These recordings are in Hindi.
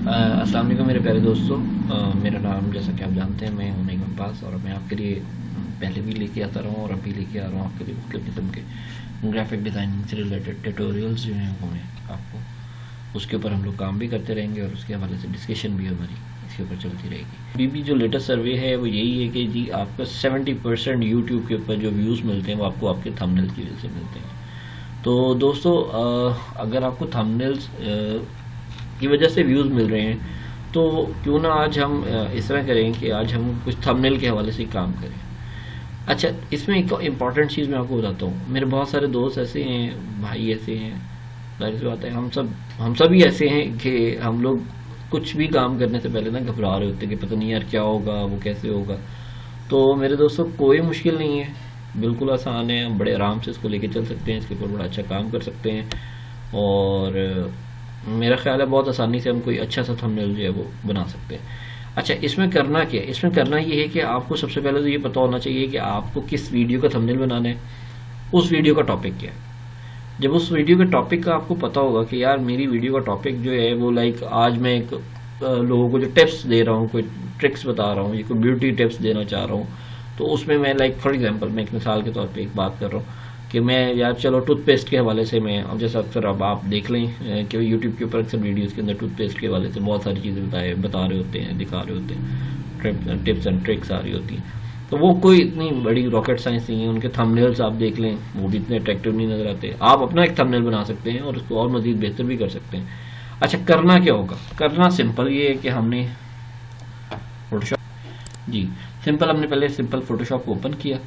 अस्सलाम वालेकुम मेरे प्यारे दोस्तों। मेरा नाम जैसा कि आप जानते हैं मैं हूं नईम अब्बास, और मैं आपके लिए पहले भी लेके आता रहा हूं और अभी लेके आ रहा हूं आपके लिए मुख्तलिफ किस्म के ग्राफिक डिज़ाइनिंग से रिलेटेड ट्यूटोरियल्स जो हैं वो मैं आपको उसके ऊपर हम लोग काम भी करते रहेंगे और उसके हवाले से डिस्कशन भी हमारी इसके ऊपर चलती रहेगी। अभी भी जो लेटेस्ट सर्वे है वो यही है कि जी आपका 70% यूट्यूब के ऊपर जो व्यूज़ मिलते हैं वो आपको आपके थंबनेल की वजह से मिलते हैं। तो दोस्तों अगर आपको थंबनेल्स की वजह से व्यूज़ मिल रहे हैं तो क्यों ना आज हम इस तरह करें कि आज हम कुछ थंबनेल के हवाले से काम करें। अच्छा, इसमें एक इम्पॉर्टेंट चीज़ मैं आपको बताता हूँ। मेरे बहुत सारे दोस्त ऐसे हैं, भाई ऐसे हैं, जाहिर सी बात है हम सब ही ऐसे हैं कि हम लोग कुछ भी काम करने से पहले ना घबरा रहे होते हैं कि पता नहीं यार क्या होगा, वो कैसे होगा। तो मेरे दोस्तों कोई मुश्किल नहीं है, बिल्कुल आसान है, हम बड़े आराम से इसको लेके चल सकते हैं, इसके ऊपर बड़ा अच्छा काम कर सकते हैं और मेरा ख्याल है बहुत आसानी से हम कोई अच्छा सा थंबनेल जो है वो बना सकते हैं। अच्छा, इसमें करना क्या है? इसमें करना ये है कि आपको सबसे पहले तो ये पता होना चाहिए कि आपको किस वीडियो का थंबनेल बनाना है, उस वीडियो का टॉपिक क्या है। जब उस वीडियो के टॉपिक का आपको पता होगा कि यार मेरी वीडियो का टॉपिक जो है वो लाइक आज मैं एक लोगों को जो टिप्स दे रहा हूँ, कोई ट्रिक्स बता रहा हूँ या कोई ब्यूटी टिप्स देना चाह रहा हूँ, तो उसमें मैं लाइक फॉर एग्जांपल मैं एक मिसाल के तौर पे एक बात कर रहा हूँ कि मैं यार चलो टूथपेस्ट के हवाले से मैं, अब जैसे अक्सर अब आप देख लें कि यूट्यूब के ऊपर अक्सर वीडियोस के अंदर टूथपेस्ट के हवाले से बहुत सारी चीज़ें बता रहे होते हैं, दिखा रहे होते हैं, टिप्स एंड ट्रिक्स आ रही होती हैं। तो वो कोई इतनी बड़ी रॉकेट साइंस नहीं है। उनके थंबनेल्स आप देख लें, वो भी इतने अट्रैक्टिव नहीं नजर आते। आप अपना एक थंबनेल बना सकते हैं और उसको और मजीद बेहतर भी कर सकते हैं। अच्छा, करना क्या होगा? करना सिंपल ये है कि हमने फोटोशॉप हमने पहले सिंपल फोटोशॉप ओपन किया।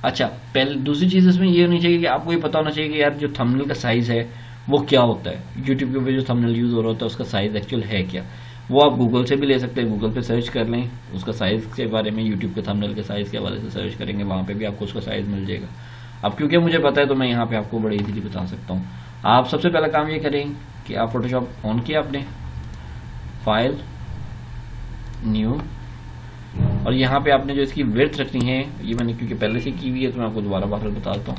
अच्छा, पहले दूसरी चीज़ इसमें ये होनी चाहिए कि आपको ये पता होना चाहिए कि यार जो थंबनेल का साइज़ है वो क्या होता है। यूट्यूब के ऊपर जो थंबनेल यूज़ हो रहा होता है उसका साइज़ एक्चुअल है क्या, वो आप गूगल से भी ले सकते हैं। गूगल पे सर्च कर लें उसका साइज़ के बारे में, यूट्यूब के थंबनेल के साइज़ के हवाले से सर्च करेंगे, वहाँ पे भी आपको उसका साइज़ मिल जाएगा। अब क्योंकि मुझे पता है तो मैं यहाँ पे आपको बड़े इजीली बता सकता हूँ। आप सबसे पहला काम ये करें कि आप फोटोशॉप ऑन किया आपने, फाइल, न्यू, और यहाँ पे आपने जो इसकी विड्थ रखनी है, ये मैंने क्योंकि पहले से की हुई है तो मैं आपको दोबारा बार बता देता हूँ,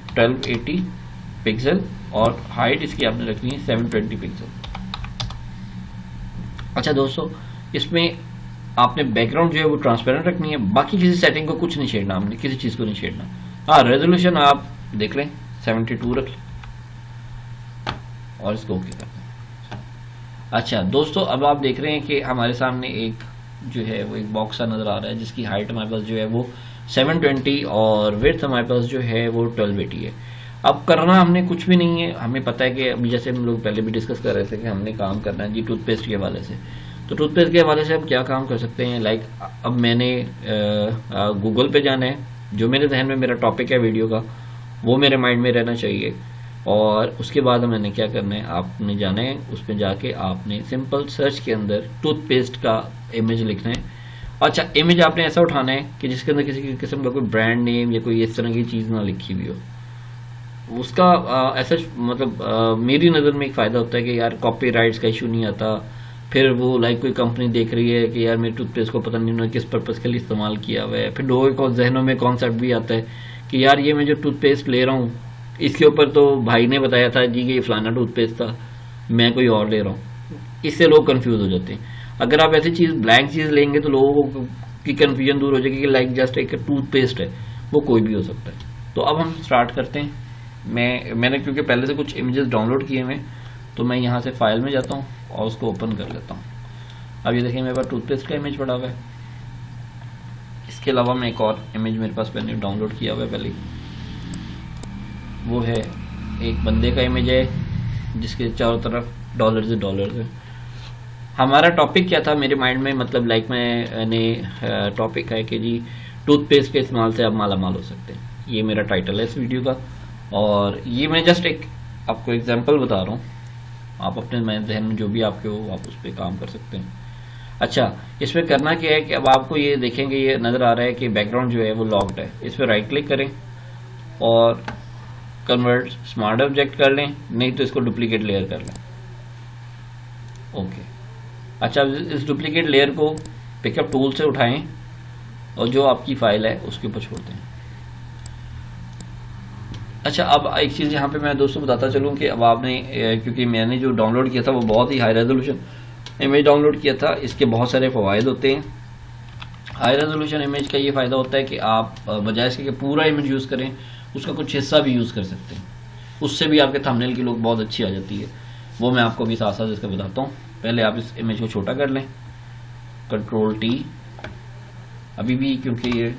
1280 पिक्सल, और हाइट इसकी आपने रखनी है 720 पिक्सल। अच्छा दोस्तों, इसमें आपने बैकग्राउंड जो है वो ट्रांसपेरेंट रखनी है, बाकी किसी सेटिंग को कुछ नहीं छेड़ना, हमने किसी चीज़ को नहीं छेड़ना। हाँ, रेजोल्यूशन आप देख लें 72 रख लें और इसको ओके कर दें। अच्छा दोस्तों, अब आप देख रहे हैं कि हमारे सामने एक जो है वो एक बॉक्स सा नज़र आ रहा है जिसकी हाइट हमारे पास जो है वो 720 और विड्थ हमारे पास जो है वो 1280 है। अब करना हमने कुछ भी नहीं है, हमें पता है कि अभी जैसे हम लोग पहले भी डिस्कस कर रहे थे कि हमने काम करना है जी टूथपेस्ट के हवाले से। तो टूथपेस्ट के हवाले से हम क्या काम कर सकते हैं, लाइक अब मैंने गूगल पे जाना है, जो मेरे जहन में मेरा टॉपिक है वीडियो का वो मेरे माइंड में रहना चाहिए, और उसके बाद मैंने क्या करना है, आपने जाना है उसमें जाके आपने सिंपल सर्च के अंदर टूथपेस्ट का इमेज लिखना है। अच्छा, इमेज आपने ऐसा उठाना है कि जिसके अंदर किसी किस्म का कोई ब्रांड नेम या कोई इस तरह की चीज़ ना लिखी हुई हो। उसका ऐसा मतलब मेरी नज़र में एक फ़ायदा होता है कि यार कॉपीराइट्स का इशू नहीं आता। फिर वो लाइक कोई कंपनी देख रही है कि यार मेरे टूथपेस्ट को पता नहीं उन्होंने किस पर्पज़ के लिए इस्तेमाल किया हुआ है। फिर लोगों को जहनों में कॉन्सेप्ट भी आता है कि यार ये मैं जो टूथपेस्ट ले रहा हूँ इसके ऊपर तो भाई ने बताया था जी कि ये फलाना टूथपेस्ट था, मैं कोई और ले रहा हूँ। इससे लोग कंफ्यूज हो जाते हैं। अगर आप ऐसी चीज़ ब्लैंक चीज़ लेंगे तो लोगों की कंफ्यूजन दूर हो जाएगी कि लाइक जस्ट एक टूथपेस्ट है, वो कोई भी हो सकता है। तो अब हम स्टार्ट करते हैं। मैंने क्योंकि पहले से कुछ इमेजेस डाउनलोड किए हुए तो मैं यहाँ से फाइल में जाता हूँ और उसको ओपन कर लेता हूँ। अब ये देखिए मेरे पास टूथपेस्ट का इमेज पड़ा हुआ है। इसके अलावा मैं एक और इमेज मेरे पास मैंने डाउनलोड किया हुआ है पहले, वो है एक बंदे का इमेज है जिसके चारों तरफ डॉलर्स है। हमारा टॉपिक क्या था मेरे माइंड में, मतलब लाइक मैंने टॉपिक है कि जी टूथपेस्ट के इस्तेमाल से आप माला माल हो सकते हैं। ये मेरा टाइटल है इस वीडियो का, और ये मैं जस्ट एक आपको एग्जांपल बता रहा हूँ। आप अपने जहन में जो भी आपके हो आप उस पर काम कर सकते हैं। अच्छा, इसमें करना क्या है कि अब आपको ये देखेंगे, ये नज़र आ रहा है कि बैकग्राउंड जो है वो लॉक्ड है। इस पर राइट क्लिक करें और कन्वर्ट स्मार्ट ऑब्जेक्ट कर लें, नहीं तो इसको डुप्लीकेट लेयर कर लें। ओके, अच्छा, इस डुप्लीकेट लेयर को पिकअप टूल से उठाएं और जो आपकी फाइल है उसके ऊपर छोड़ दें। अच्छा, अब एक चीज़ यहाँ पे मैं दोस्तों बताता चलूँ कि अब आपने क्योंकि मैंने जो डाउनलोड किया था वो बहुत ही हाई रेजोल्यूशन इमेज डाउनलोड किया था, इसके बहुत सारे फ़वाइद होते हैं। हाई रेजोल्यूशन इमेज का ये फ़ायदा होता है कि आप बजाय इसके कि पूरा इमेज यूज़ करें, उसका कुछ हिस्सा भी यूज़ कर सकते हैं, उससे भी आपके थंबनेल की लुक बहुत अच्छी आ जाती है। वो मैं आपको भी साथ साथ इसका बताता हूँ। पहले आप इस इमेज को छोटा कर लें, Ctrl+T। अभी भी क्योंकि ये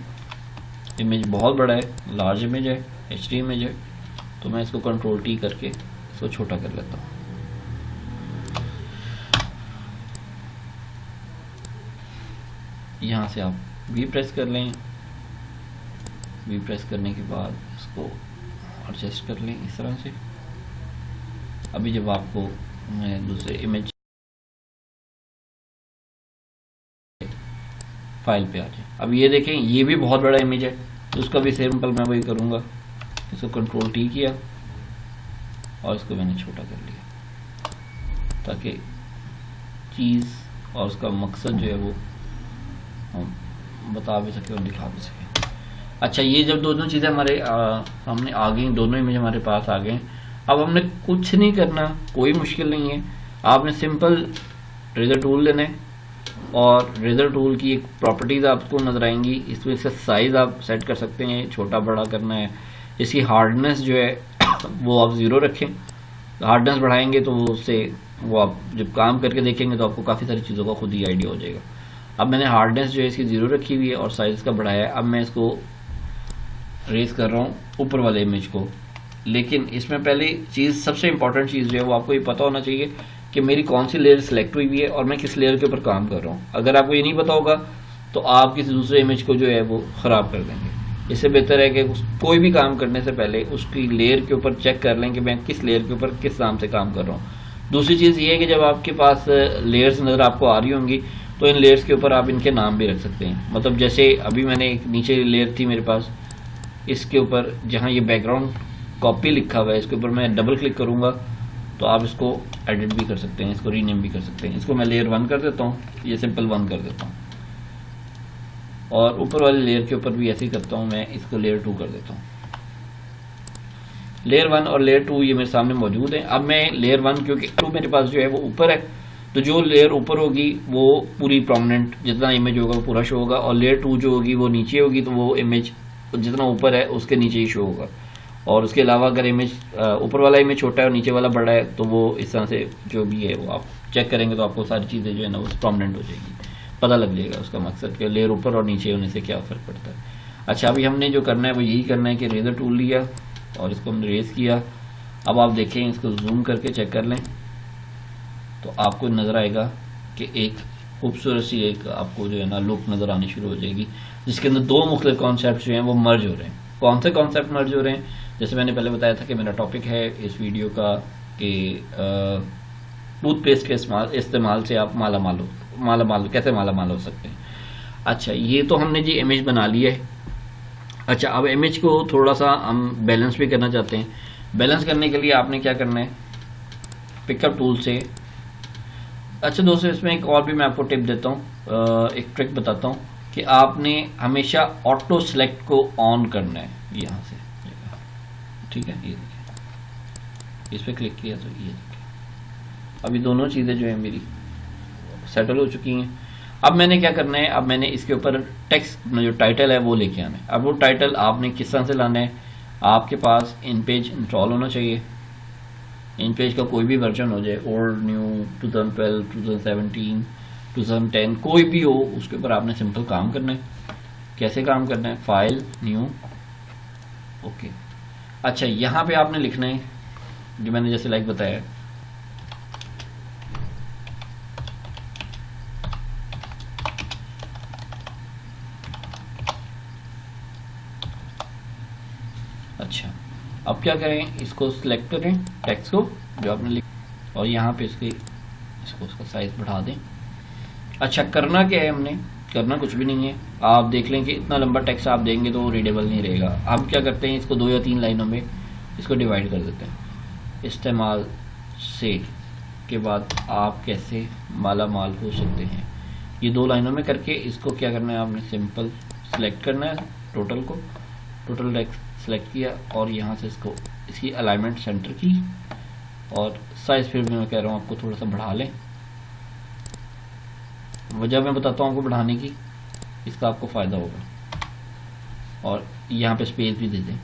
इमेज बहुत बड़ा है, लार्ज इमेज है, HD इमेज है, तो मैं इसको Ctrl+T करके इसको छोटा कर लेता हूँ। यहाँ से आप V प्रेस कर लें, V प्रेस करने के बाद इसको एडजस्ट कर लें इस तरह से। अभी जब आपको मैं दूसरे इमेज फाइल पे आ जाए, अब ये देखें ये भी बहुत बड़ा इमेज है, तो उसका भी सिंपल मैं वही करूँगा, इसको Ctrl+T किया और इसको मैंने छोटा कर लिया, ताकि चीज़ और उसका मकसद जो है वो हम बता भी सकें और दिखा भी सकें। अच्छा, ये जब दोनों चीज़ें हमारे सामने आ गई, दोनों इमेज हमारे पास आ गए, अब हमने कुछ नहीं करना, कोई मुश्किल नहीं है। आपने सिंपल रेजर टूल लेना है और रेजर टूल की एक प्रॉपर्टीज़ आपको नजर आएंगी, इसमें इसका साइज़ आप सेट कर सकते हैं, छोटा बड़ा करना है। इसकी हार्डनेस जो है वो आप 0 रखें, हार्डनेस बढ़ाएंगे तो वो उससे वो आप जब काम करके देखेंगे तो आपको काफ़ी सारी चीज़ों का खुद ही आइडिया हो जाएगा। अब मैंने हार्डनेस जो है इसकी 0 रखी हुई है और साइज़ का बढ़ाया है। अब मैं इसको रेस कर रहा हूँ ऊपर वाले इमेज को, लेकिन इसमें पहले चीज़, सबसे इंपॉर्टेंट चीज़ जो है वो आपको ये पता होना चाहिए कि मेरी कौन सी लेयर सिलेक्ट हुई है और मैं किस लेयर के ऊपर काम कर रहा हूँ। अगर आपको ये नहीं पता होगा तो आप किसी दूसरे इमेज को जो है वो ख़राब कर देंगे। इससे बेहतर है कि कोई भी काम करने से पहले उसकी लेयर के ऊपर चेक कर लें कि मैं किस लेयर के ऊपर किस नाम से काम कर रहा हूँ। दूसरी चीज़ ये है कि जब आपके पास लेयर्स नज़र आपको आ रही होंगी तो इन लेयर्स के ऊपर आप इनके नाम भी रख सकते हैं। मतलब जैसे अभी मैंने एक नीचे लेयर थी मेरे पास, इसके ऊपर जहाँ ये बैकग्राउंड कॉपी लिखा हुआ है, इसके ऊपर मैं डबल क्लिक करूँगा तो आप इसको एडिट भी कर सकते हैं, इसको रीनेम भी कर सकते हैं। इसको मैं लेयर 1 कर देता हूँ, ये सिंपल 1 कर देता हूँ, और ऊपर वाले लेयर के ऊपर भी ऐसे ही करता हूँ, मैं इसको लेयर 2 कर देता हूँ। लेयर 1 और लेयर 2 ये मेरे सामने मौजूद है। अब मैं लेयर 1, क्योंकि 2 मेरे पास जो है वो ऊपर है, तो जो लेयर ऊपर होगी वो पूरी प्रोमिनेंट, जितना इमेज होगा वो पूरा शो होगा, और लेयर 2 जो होगी वो नीचे होगी, तो वो इमेज जितना ऊपर है उसके नीचे ही शो होगा। और उसके अलावा अगर इमेज ऊपर वाला इमेज छोटा है और नीचे वाला बड़ा है तो वो इस तरह से जो भी है वो आप चेक करेंगे तो आपको सारी चीज़ें जो है ना वो प्रोमिनेंट हो जाएगी, पता लग जाएगा उसका मकसद कि लेयर ऊपर और नीचे होने से क्या फ़र्क पड़ता है। अच्छा, अभी हमने जो करना है वो यही करना है कि रेजर टूल लिया और इसको हमने रेस किया। अब आप देखें, इसको जूम करके चेक कर लें तो आपको नज़र आएगा कि एक खूबसूरत सी एक आपको जो है ना लुक नज़र आनी शुरू हो जाएगी, जिसके अंदर दो मुख्तलिफ कॉन्सेप्ट जो हैं वो मर्ज हो रहे हैं। कौन से कॉन्सेप्ट मर्ज हो रहे हैं? जैसे मैंने पहले बताया था कि मेरा टॉपिक है इस वीडियो का कि टूथपेस्ट के इस्तेमाल से आप कैसे माला माल हो सकते हैं। अच्छा, ये तो हमने जी इमेज बना ली है। अच्छा, अब इमेज को थोड़ा सा हम बैलेंस भी करना चाहते हैं। बैलेंस करने के लिए आपने क्या करना है, पिकअप टूल से। अच्छा दोस्तों, इसमें एक और भी मैं आपको टिप देता हूँ, एक ट्रिक बताता हूँ कि आपने हमेशा ऑटो सेलेक्ट को ऑन करना है यहाँ से, ठीक है। ये देखिए, इस पर क्लिक किया तो ये देखिए अभी दोनों चीज़ें जो है मेरी सेटल हो चुकी हैं। अब मैंने क्या करना है, अब मैंने इसके ऊपर टेक्स्ट जो टाइटल है वो लेके आना है। अब वो टाइटल आपने किस तरह से लाना है, आपके पास इन पेज इंस्टॉल होना चाहिए। इन पेज का कोई भी वर्जन हो जाए, ओल्ड, न्यू, 2012, 2017, 2010, कोई भी हो, उसके ऊपर आपने सिंपल काम करना है। कैसे काम करना है, फाइल, न्यू, ओके। अच्छा, यहाँ पे आपने लिखना है जो मैंने जैसे लाइक बताया, अच्छा अब क्या करें, इसको सिलेक्ट करें टेक्स्ट को जो आपने लिखा और यहाँ पे इसको उसका साइज बढ़ा दें। अच्छा, करना क्या है, हमने करना कुछ भी नहीं है। आप देख लें कि इतना लंबा टेक्स्ट आप देंगे तो वो रीडेबल नहीं रहेगा। हम क्या करते हैं, इसको 2 या 3 लाइनों में इसको डिवाइड कर देते हैं। इस्तेमाल से के बाद आप कैसे माला माल हो सकते हैं, ये 2 लाइनों में करके इसको क्या करना है, आपने सिंपल सेलेक्ट करना है टोटल को, टोटल टेक्स्ट सेलेक्ट किया और यहाँ से इसको इसकी अलाइनमेंट सेंटर की और साइज फिर भी मैं कह रहा हूँ आपको थोड़ा सा बढ़ा लें वजह मैं बताता हूँ आपको बढ़ाने की, इसका आपको फ़ायदा होगा। और यहाँ पे स्पेस भी दे दें।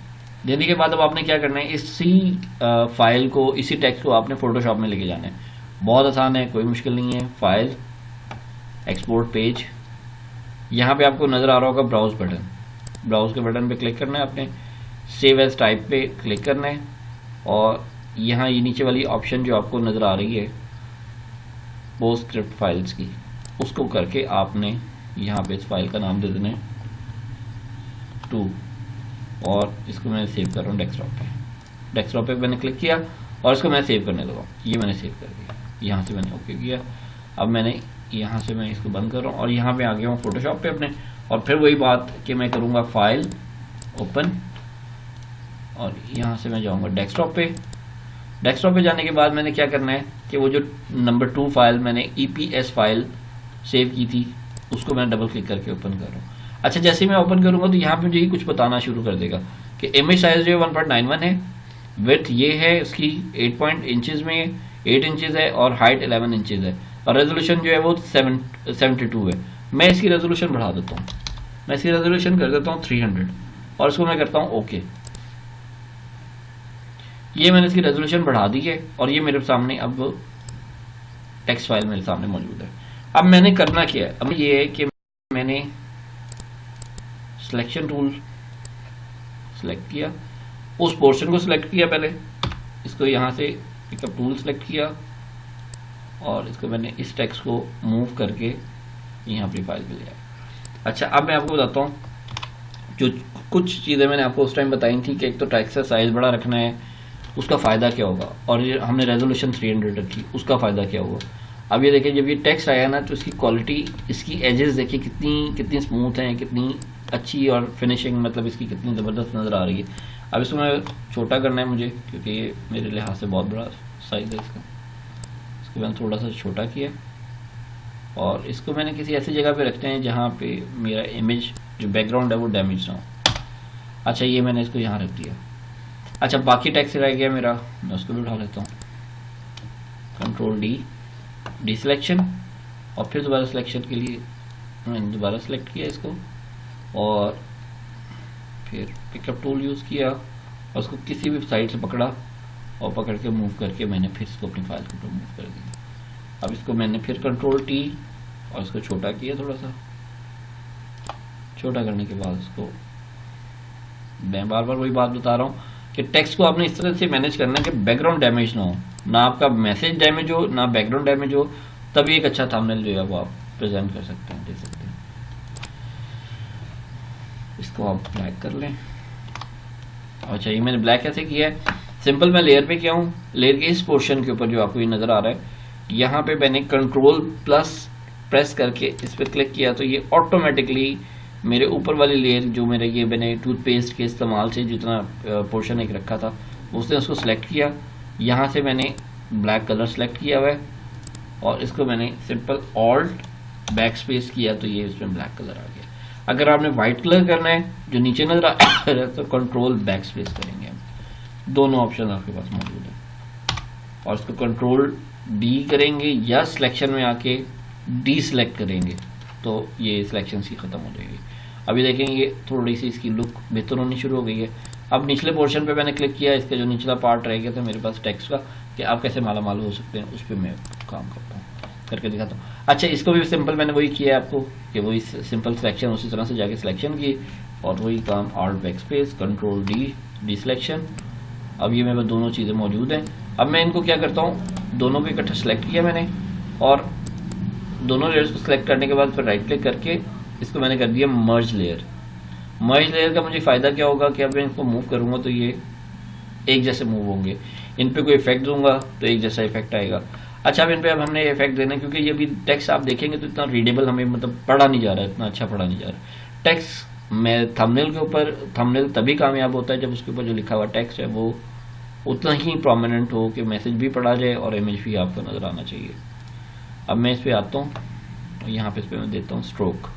देने के बाद अब आपने क्या करना है, इसी फाइल को, इसी टेक्स्ट को आपने फोटोशॉप में लेके जाना है। बहुत आसान है, कोई मुश्किल नहीं है। फाइल, एक्सपोर्ट पेज, यहाँ पे आपको नज़र आ रहा होगा ब्राउज बटन। ब्राउज के बटन पे क्लिक करना है आपने, सेव एज टाइप पे क्लिक करना है, और यहाँ ये नीचे वाली ऑप्शन जो आपको नज़र आ रही है पोस्ट स्क्रिप्ट फाइल्स की, उसको करके आपने यहाँ पे इस फाइल का नाम दे देना है 2, और इसको मैं सेव कर रहा हूँ डेस्कटॉप पे। डेस्कटॉप पे मैंने क्लिक किया और इसको मैं सेव करने लगा। ये मैंने सेव कर दिया, यहाँ से मैंने ओके किया। अब मैंने यहाँ से मैं इसको बंद कर रहा हूँ और यहाँ पे आ गया हूँ फोटोशॉप पे अपने, और फिर वही बात कि मैं करूँगा फाइल ओपन, और यहाँ से मैं जाऊँगा डेस्कटॉप पे। डेस्कटॉप पे जाने के बाद मैंने क्या करना है कि वो जो नंबर 2 फाइल मैंने EPS फाइल सेव की थी, उसको मैं डबल क्लिक करके ओपन कर रहा हूँ। अच्छा, जैसे मैं ओपन करूँगा तो यहाँ पे मुझे कुछ बताना शुरू कर देगा कि इमेज साइज जो है 1.91 है, विड्थ ये है उसकी 8 इंचेस में 8 इंचेस है, और हाइट 11 इंचेस है, और रेजोल्यूशन जो है वो 72 है। मैं इसकी रेजोल्यूशन बढ़ा देता हूँ, मैं इसकी रेजोल्यूशन कर देता हूँ 300, और इसको मैं करता हूँ ओके। ये मैंने इसकी रेजोल्यूशन बढ़ा दी है, और ये मेरे सामने अब टेक्स्ट फाइल मेरे सामने मौजूद है। अब मैंने करना क्या है, अब ये है कि मैंने सिलेक्शन टूल सेलेक्ट किया, उस पोर्शन को सिलेक्ट किया पहले, इसको यहाँ से पिकअप टूल सेलेक्ट किया, और इसको मैंने इस टेक्स्ट को मूव करके यहाँ अपनी फाइल पे ले आया। अच्छा, अब मैं आपको बताता हूँ जो कुछ चीज़ें मैंने आपको उस टाइम बताई थी कि एक तो टेक्स्ट का साइज बड़ा रखना है, उसका फ़ायदा क्या होगा, और ये हमने रेजोल्यूशन 300 रखी, उसका फ़ायदा क्या होगा। अब ये देखिए, जब ये टेक्स्ट आया ना तो इसकी क्वालिटी, इसकी एजेस देखिए कितनी स्मूथ हैं, कितनी अच्छी, और फिनिशिंग मतलब इसकी कितनी ज़बरदस्त नज़र आ रही है। अब इसको मैं छोटा करना है मुझे, क्योंकि ये मेरे लिहाज से बहुत बड़ा साइज़ है इसका। इसको मैंने थोड़ा सा छोटा किया, और इसको मैंने किसी ऐसी जगह पे रखते हैं जहाँ पे मेरा इमेज जो बैकग्राउंड है वो डैमेज ना हो। अच्छा, ये मैंने इसको यहाँ रख दिया। अच्छा, बाकी टेक्स्ट रह गया मेरा, मैं उसको भी उठा लेता हूँ। कंट्रोल डी सिलेक्शन, और फिर दोबारा सिलेक्शन के लिए मैंने दोबारा सेलेक्ट किया इसको, और फिर पिकअप टूल यूज़ किया, और उसको किसी भी साइड से पकड़ा, और पकड़ के मूव करके मैंने फिर इसको अपनी फाइल को मूव कर दिया। अब इसको मैंने फिर कंट्रोल T, और इसको छोटा किया, थोड़ा सा छोटा करने के बाद इसको, मैं बार बार वही बात बता रहा हूँ कि टेक्स्ट को आपने इस तरह से मैनेज करना है कि बैकग्राउंड डैमेज ना हो, ना आपका मैसेज डैमेज हो, ना बैकग्राउंड डैमेज हो, तभी एक अच्छा थंबनेल जो है वो आप प्रेजेंट कर सकते हैं, देख सकते हैं। इसको आप ब्लैक कर लें। अच्छा, ये मैंने ब्लैक कैसे किया है, सिंपल मैं लेयर पे किया हूँ, लेयर के इस पोर्शन के ऊपर जो आपको ये नज़र आ रहा है, यहाँ पे मैंने कंट्रोल प्लस प्रेस करके इस पर क्लिक किया, तो ये ऑटोमेटिकली मेरे ऊपर वाली लेयर जो मेरे ये मैंने टूथपेस्ट के इस्तेमाल से जितना पोर्शन एक रखा था उसने उसको सिलेक्ट किया। यहाँ से मैंने ब्लैक कलर सेलेक्ट किया हुआ है, और इसको मैंने सिंपल ऑल्ट बैक स्पेस किया, तो ये इसमें ब्लैक कलर आ गया। अगर आपने वाइट कलर करना है जो नीचे नजर आ रहा है तो कंट्रोल बैक स्पेस करेंगे हम, दोनों ऑप्शन आपके पास मौजूद है। और इसको कंट्रोल D करेंगे या सिलेक्शन में आके डी सिलेक्ट करेंगे, तो ये सिलेक्शन सी खत्म हो जाएगी। अभी देखेंगे ये थोड़ी सी इसकी लुक बेहतर होनी शुरू हो गई है। अब निचले पोर्शन पे मैंने क्लिक किया, इसका जो निचला पार्ट रह गया था मेरे पास टेक्स्ट का, कि आप कैसे माला माल हो सकते हैं, उस पर मैं काम करता हूँ, करके दिखाता हूँ। अच्छा, इसको भी सिंपल मैंने वही किया है आपको कि वही सिंपल सिलेक्शन उसी तरह से जाके सिलेक्शन की, और वही काम alt back space control D selection. अब ये मेरे पास दोनों चीज़ें मौजूद हैं। अब मैं इनको क्या करता हूँ, दोनों को इकट्ठा सेलेक्ट किया मैंने, और दोनों लेयर्स को सिलेक्ट करने के बाद फिर राइट क्लिक करके इसको मैंने कर दिया मर्ज लेयर। मर्ज लेयर का मुझे फ़ायदा क्या होगा कि अब मैं इनको मूव करूँगा तो ये एक जैसे मूव होंगे, इन पे कोई इफेक्ट दूंगा तो एक जैसा इफेक्ट आएगा। अच्छा, अब इन पे अब हमने इफेक्ट देना है, क्योंकि ये भी टेक्स्ट आप देखेंगे तो इतना रीडेबल हमें मतलब पढ़ा नहीं जा रहा है, इतना अच्छा पढ़ा नहीं जा रहा है। टेक्स्ट में थंबनेल के ऊपर, थंबनेल तभी कामयाब होता है जब उसके ऊपर जो लिखा हुआ टेक्स्ट है वो उतना ही प्रोमिनेंट हो कि मैसेज भी पढ़ा जाए और इमेज भी आपको नज़र आना चाहिए। अब मैं इस पर आता हूँ, यहाँ पे इस पर मैं देता हूँ स्ट्रोक,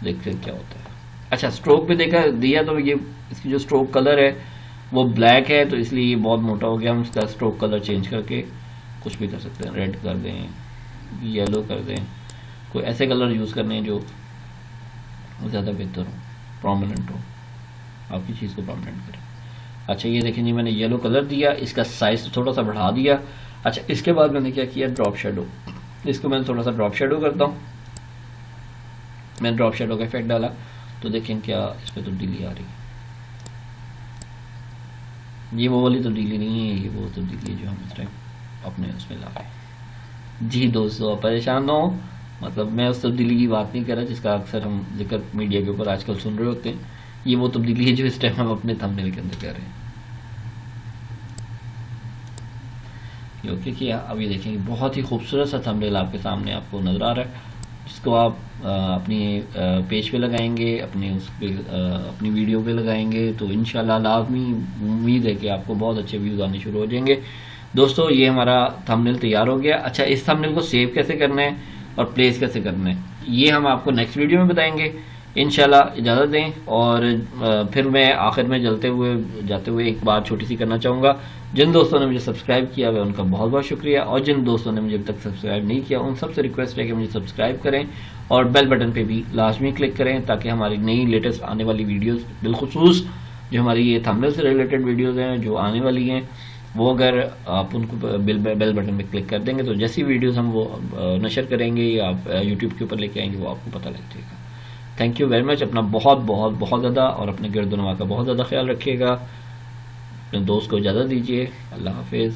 देखते हैं क्या होता है। अच्छा, स्ट्रोक पे देखा दिया तो ये इसकी जो स्ट्रोक कलर है वो ब्लैक है, तो इसलिए ये बहुत मोटा हो गया। हम इसका स्ट्रोक कलर चेंज करके कुछ भी कर सकते हैं, रेड कर दें, येलो कर दें, कोई ऐसे कलर यूज़ करने हैं जो ज़्यादा बेहतर हो, प्रोमिनेंट हो, आपकी चीज़ को प्रोमिनेंट करें। अच्छा ये देखें जी, मैंने येलो कलर दिया, इसका साइज थोड़ा सा बढ़ा दिया। अच्छा इसके बाद मैंने क्या किया, ड्रॉप शेडो, इसको मैंने थोड़ा सा ड्रॉप शेडो करता हूँ। मैंने ड्रॉप शेडो का इफेक्ट डाला तो देखें क्या इस पर तब्दीली आ रही है। ये वो वाली तब्दीली नहीं है, ये वो तब्दीली जो हम इस टाइम अपने उसमें ला रहे हैं। जी दोस्तों, परेशान ना हो, मतलब मैं उस तब्दीली की बात नहीं कर रहा जिसका अक्सर हम जिक्र मीडिया के ऊपर आजकल सुन रहे होते हैं। ये वो तब्दीली है जो इस टाइम हम अपने थंबनेल के अंदर कर रहे हैं। ओके किया। अब ये देखेंगे बहुत ही खूबसूरत सा थंबनेल आपके सामने आपको नज़र आ रहा है, जिसको आप अपनी पेज पे लगाएंगे, अपने उस पे अपनी वीडियो पे लगाएंगे तो इंशाल्लाह लाजमी उम्मीद है कि आपको बहुत अच्छे व्यूज़ आने शुरू हो जाएंगे। दोस्तों ये हमारा थंबनेल तैयार हो गया। अच्छा इस थंबनेल को सेव कैसे करना है और प्लेस कैसे करना है ये हम आपको नेक्स्ट वीडियो में बताएंगे इंशाल्लाह। इजाज़त दें। और फिर मैं आखिर में जाते हुए एक बात छोटी सी करना चाहूँगा। जिन दोस्तों ने मुझे सब्सक्राइब किया है उनका बहुत बहुत शुक्रिया, और जिन दोस्तों ने मुझे अभी तक सब्सक्राइब नहीं किया उन सबसे रिक्वेस्ट है कि मुझे सब्सक्राइब करें और बेल बटन पे भी लाजमी क्लिक करें, ताकि हमारी नई लेटेस्ट आने वाली वीडियोस बिलखुसूस जो हमारी ये थंबनेल से रिलेटेड वीडियोस हैं जो आने वाली हैं, वो अगर आप उनको बेल बटन पे क्लिक कर देंगे तो जैसी वीडियोस हम वो नशर करेंगे या आप यूट्यूब के ऊपर लेके आएंगे वो आपको पता लग जाएगा। Thank you very much. अपना बहुत बहुत बहुत ज़्यादा और अपने गिरदोनवा का बहुत ज़्यादा ख्याल रखिएगा। अपने दोस्त को इजाज़त दीजिए। अल्लाह हाफिज़।